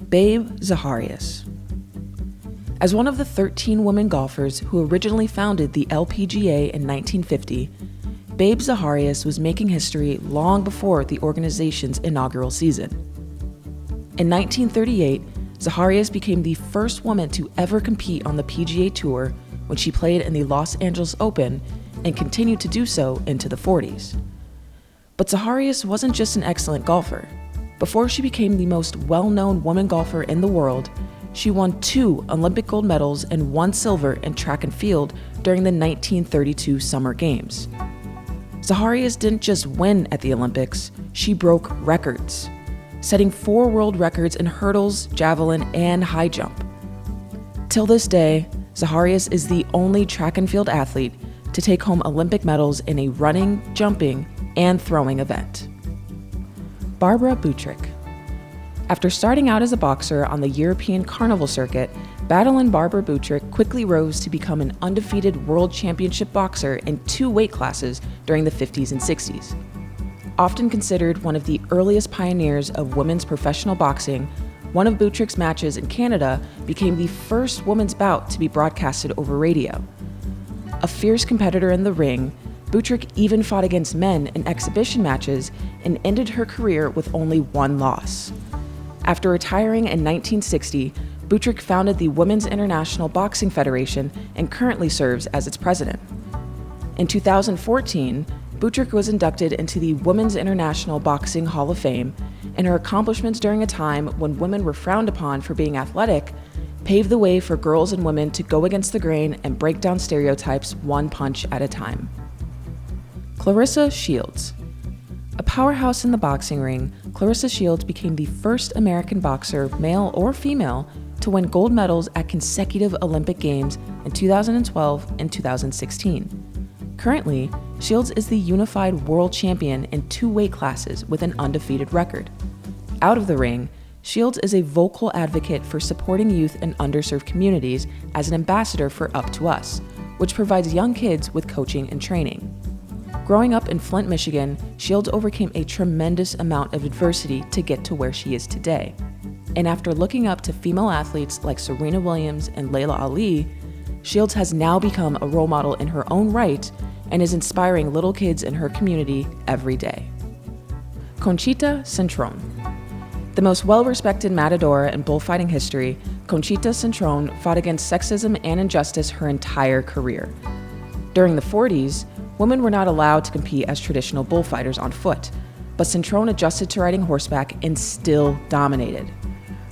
Babe Zaharias. As one of the 13 women golfers who originally founded the LPGA in 1950, Babe Zaharias was making history long before the organization's inaugural season. In 1938, Zaharias became the first woman to ever compete on the PGA Tour when she played in the Los Angeles Open and continued to do so into the 40s. But Zaharias wasn't just an excellent golfer. Before she became the most well-known woman golfer in the world, she won 2 Olympic gold medals and 1 silver in track and field during the 1932 Summer Games. Zaharias didn't just win at the Olympics, she broke records, setting 4 world records in hurdles, javelin, and high jump. Till this day, Zaharias is the only track and field athlete to take home Olympic medals in a running, jumping, and throwing event. Barbara Buttrich. After starting out as a boxer on the European carnival circuit, Battlein' Barbara Buttrich quickly rose to become an undefeated world championship boxer in 2 weight classes during the 50s and 60s. Often considered one of the earliest pioneers of women's professional boxing, one of Buttrich's matches in Canada became the first women's bout to be broadcasted over radio. A fierce competitor in the ring, Buttrich even fought against men in exhibition matches and ended her career with only 1 loss. After retiring in 1960, Buttrich founded the Women's International Boxing Federation and currently serves as its president. In 2014, Buttrich was inducted into the Women's International Boxing Hall of Fame, and her accomplishments during a time when women were frowned upon for being athletic paved the way for girls and women to go against the grain and break down stereotypes one punch at a time. Claressa Shields. A powerhouse in the boxing ring, Claressa Shields became the first American boxer, male or female, to win gold medals at consecutive Olympic Games in 2012 and 2016. Currently, Shields is the unified world champion in 2 weight classes with an undefeated record. Out of the ring, Shields is a vocal advocate for supporting youth and underserved communities as an ambassador for Up to Us, which provides young kids with coaching and training. Growing up in Flint, Michigan, Shields overcame a tremendous amount of adversity to get to where she is today. And after looking up to female athletes like Serena Williams and Laila Ali, Shields has now become a role model in her own right and is inspiring little kids in her community every day. Conchita Cintron. The most well-respected matador in bullfighting history, Conchita Cintron fought against sexism and injustice her entire career. During the 40s, women were not allowed to compete as traditional bullfighters on foot, but Cintron adjusted to riding horseback and still dominated.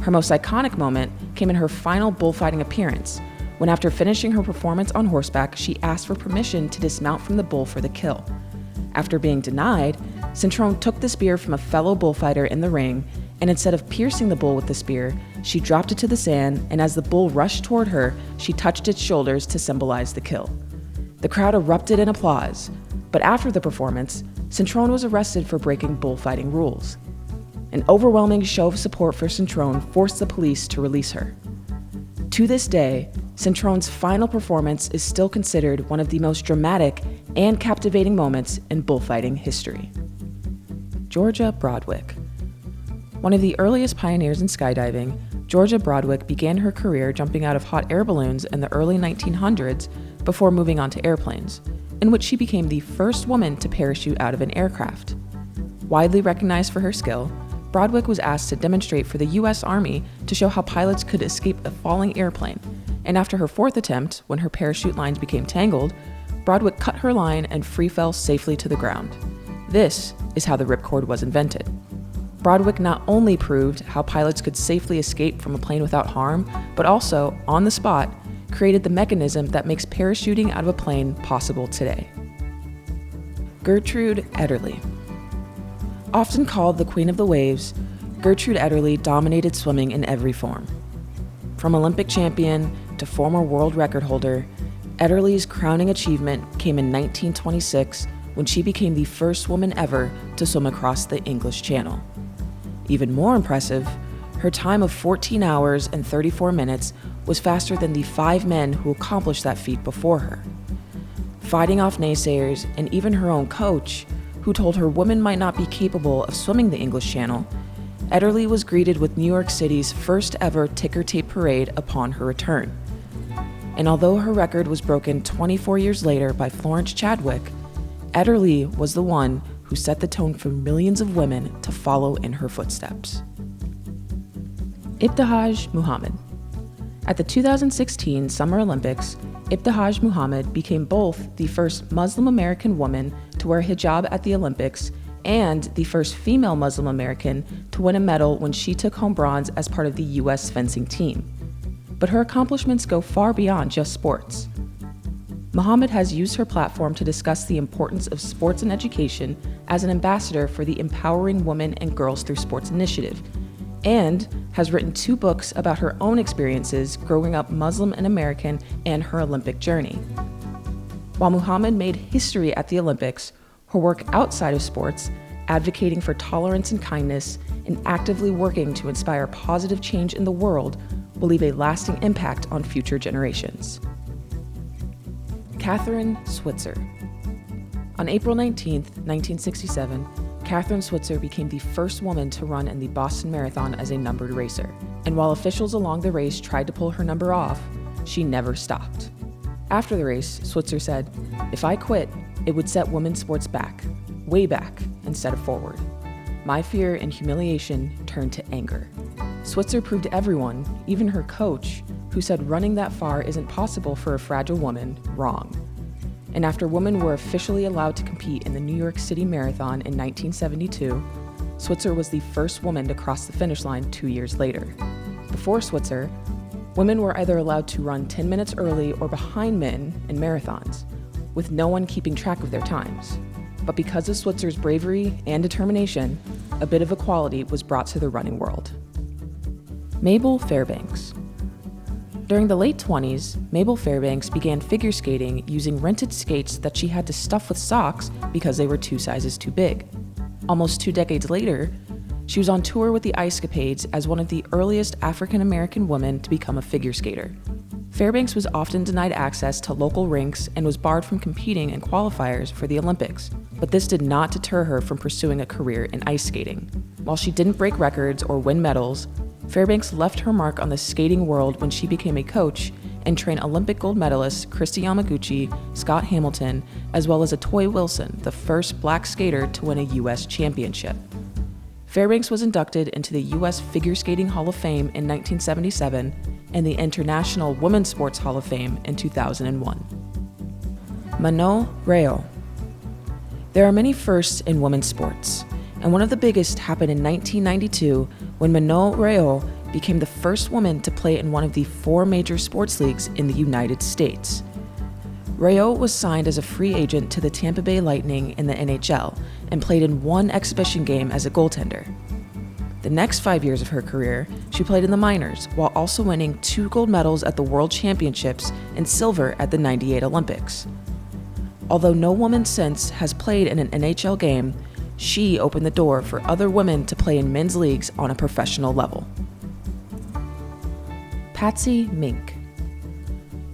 Her most iconic moment came in her final bullfighting appearance, when after finishing her performance on horseback, she asked for permission to dismount from the bull for the kill. After being denied, Cintron took the spear from a fellow bullfighter in the ring, and instead of piercing the bull with the spear, she dropped it to the sand, and as the bull rushed toward her, she touched its shoulders to symbolize the kill. The crowd erupted in applause, but after the performance, Cintron was arrested for breaking bullfighting rules. An overwhelming show of support for Cintron forced the police to release her. To this day, Cintron's final performance is still considered one of the most dramatic and captivating moments in bullfighting history. Georgia Broadwich. One of the earliest pioneers in skydiving, Georgia Broadwich began her career jumping out of hot air balloons in the early 1900s before moving on to airplanes, in which she became the first woman to parachute out of an aircraft. Widely recognized for her skill, Broadwich was asked to demonstrate for the U.S. Army to show how pilots could escape a falling airplane, and after her 4th attempt, when her parachute lines became tangled, Broadwich cut her line and free fell safely to the ground. This is how the ripcord was invented. Broadwich not only proved how pilots could safely escape from a plane without harm, but also, on the spot, created the mechanism that makes parachuting out of a plane possible today. Gertrude Ederle. Often called the Queen of the Waves, Gertrude Ederle dominated swimming in every form. From Olympic champion to former world record holder, Ederle's crowning achievement came in 1926 when she became the first woman ever to swim across the English Channel. Even more impressive, her time of 14 hours and 34 minutes was faster than the 5 men who accomplished that feat before her. Fighting off naysayers and even her own coach, who told her women might not be capable of swimming the English Channel, Ederle was greeted with New York City's first ever ticker tape parade upon her return. And although her record was broken 24 years later by Florence Chadwick, Ederle was the one who set the tone for millions of women to follow in her footsteps. Ibtihaj Muhammad. At the 2016 Summer Olympics, Ibtihaj Muhammad became both the first Muslim American woman to wear hijab at the Olympics and the first female Muslim American to win a medal when she took home bronze as part of the U.S. fencing team. But her accomplishments go far beyond just sports. Muhammad has used her platform to discuss the importance of sports and education as an ambassador for the Empowering Women and Girls Through Sports initiative, and has written 2 books about her own experiences growing up Muslim and American and her Olympic journey. While Muhammad made history at the Olympics, her work outside of sports, advocating for tolerance and kindness, and actively working to inspire positive change in the world, will leave a lasting impact on future generations. Kathrine Switzer. On April 19, 1967, Kathrine Switzer became the first woman to run in the Boston Marathon as a numbered racer, and while officials along the race tried to pull her number off, she never stopped. After the race, Switzer said, "If I quit, it would set women's sports back, way back, instead of forward. My fear and humiliation turned to anger." Switzer proved to everyone, even her coach, who said running that far isn't possible for a fragile woman, wrong. And after women were officially allowed to compete in the New York City Marathon in 1972, Switzer was the first woman to cross the finish line 2 years later. Before Switzer, women were either allowed to run 10 minutes early or behind men in marathons, with no one keeping track of their times. But because of Switzer's bravery and determination, a bit of equality was brought to the running world. Mabel Fairbanks. During the late 20s, Mabel Fairbanks began figure skating using rented skates that she had to stuff with socks because they were 2 sizes too big. Almost 2 decades later, she was on tour with the Ice Capades as one of the earliest African-American women to become a figure skater. Fairbanks was often denied access to local rinks and was barred from competing in qualifiers for the Olympics, but this did not deter her from pursuing a career in ice skating. While she didn't break records or win medals, Fairbanks left her mark on the skating world when she became a coach and trained Olympic gold medalists Kristi Yamaguchi, Scott Hamilton, as well as Atoy Wilson, the first black skater to win a U.S. championship. Fairbanks was inducted into the U.S. Figure Skating Hall of Fame in 1977 and the International Women's Sports Hall of Fame in 2001. Manon Rhéaume. There are many firsts in women's sports, and one of the biggest happened in 1992 when Manon Rhéaume became the first woman to play in one of the 4 major sports leagues in the United States. Rhéaume was signed as a free agent to the Tampa Bay Lightning in the NHL and played in 1 exhibition game as a goaltender. The next 5 years of her career, she played in the minors while also winning 2 gold medals at the World Championships and silver at the '98 Olympics. Although no woman since has played in an NHL game, she opened the door for other women to play in men's leagues on a professional level. Patsy Mink.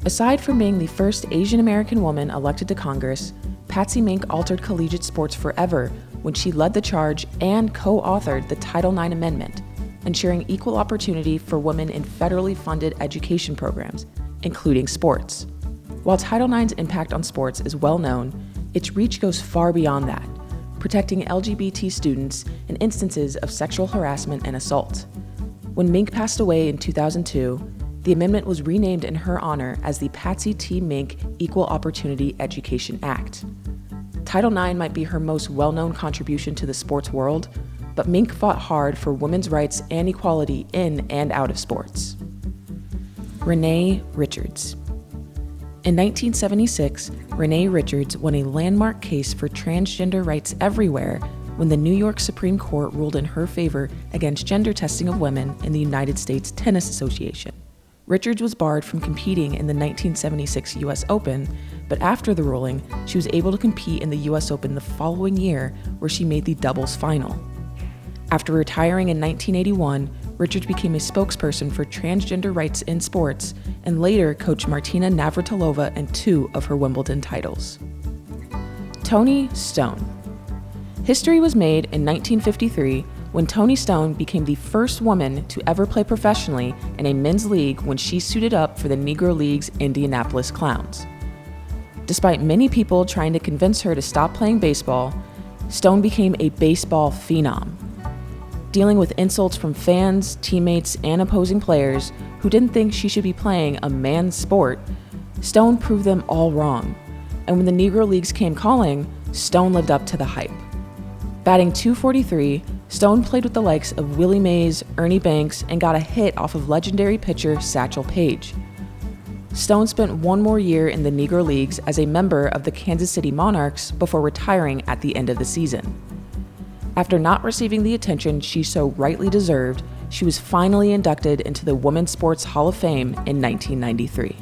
Aside from being the first Asian American woman elected to Congress, Patsy Mink altered collegiate sports forever when she led the charge and co-authored the Title IX Amendment, ensuring equal opportunity for women in federally funded education programs, including sports. While Title IX's impact on sports is well known, its reach goes far beyond that, protecting LGBT students in instances of sexual harassment and assault. When Mink passed away in 2002, the amendment was renamed in her honor as the Patsy T. Mink Equal Opportunity Education Act. Title IX might be her most well-known contribution to the sports world, but Mink fought hard for women's rights and equality in and out of sports. Renee Richards. In 1976, Renee Richards won a landmark case for transgender rights everywhere when the New York Supreme Court ruled in her favor against gender testing of women in the United States Tennis Association. Richards was barred from competing in the 1976 U.S. Open, but after the ruling, she was able to compete in the U.S. Open the following year, where she made the doubles final. After retiring in 1981, Richards became a spokesperson for transgender rights in sports and later coached Martina Navratilova in 2 of her Wimbledon titles. Toni Stone. History was made in 1953 when Toni Stone became the first woman to ever play professionally in a men's league when she suited up for the Negro Leagues Indianapolis Clowns. Despite many people trying to convince her to stop playing baseball, Stone became a baseball phenom. Dealing with insults from fans, teammates, and opposing players who didn't think she should be playing a man's sport, Stone proved them all wrong. And when the Negro Leagues came calling, Stone lived up to the hype. Batting .243, Stone played with the likes of Willie Mays, Ernie Banks, and got a hit off of legendary pitcher Satchel Paige. Stone spent one more year in the Negro Leagues as a member of the Kansas City Monarchs before retiring at the end of the season. After not receiving the attention she so rightly deserved, she was finally inducted into the Women's Sports Hall of Fame in 1993.